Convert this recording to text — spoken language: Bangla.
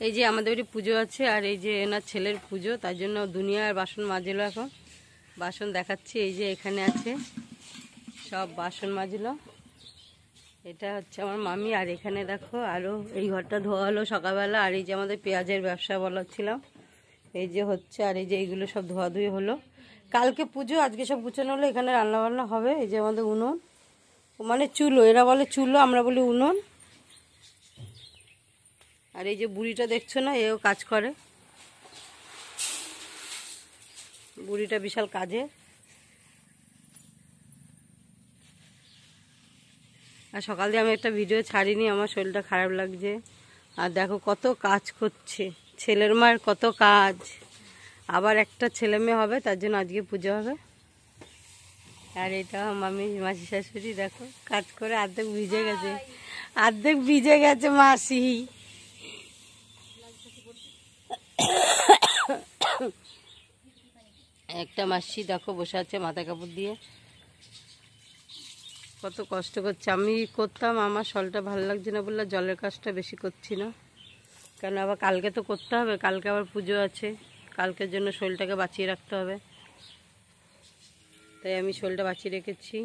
এই যে আমাদের বাড়ি পুজো আছে, আর এই যে এনার ছেলের পুজো, তার জন্য দুনিয়ার বাসন মাজলো। এখন বাসন দেখাচ্ছি, এই যে এখানে আছে সব বাসন মাজলো। এটা হচ্ছে আমার মামি। আর এখানে দেখো আরও এই ঘরটা ধোয়া হলো সকালবেলা। আর এই যে আমাদের পেঁয়াজের ব্যবসা বলাচ্ছিলাম, এই যে হচ্ছে। আর এই যে এইগুলো সব ধোয়াধুয়ি হলো। কালকে পুজো, আজকে সব গুছানো হলো। এখানে রান্নাবান্না হবে। এই যে আমাদের উনুন, মানে চুলো, এরা বলে চুলো, আমরা বলি উনুন। আর এই যে বুড়িটা দেখছো না, এও কাজ করে। বুড়িটা বিশাল কাজে। আর সকাল দিয়ে আমি একটা ভিডিও ছাড়িনি, আমার শরীরটা খারাপ লাগছে। আর দেখো কত কাজ করছে, ছেলের মায়ের কত কাজ। আবার একটা ছেলে মেয়ে হবে, তার জন্য আজকে পুজো হবে। আর এটা মামি, মাসি শাশুড়ি দেখো কাজ করে অর্ধেক ভিজে গেছে, অর্ধেক ভিজে গেছে মাসি। একটা মাসি দেখো বসে আছে মাথা কাপড় দিয়ে, কত কষ্ট করছে। আমি করতাম, আমার শরীরটা ভালো লাগছে না বললে জলের কাজটা বেশি করছি না, কেন আবার কালকে তো করতে হবে, কালকে আবার পুজো আছে, কালকের জন্য শরীরটাকে বাঁচিয়ে রাখতে হবে। তাই আমি শরীরটা বাঁচিয়ে রেখেছি।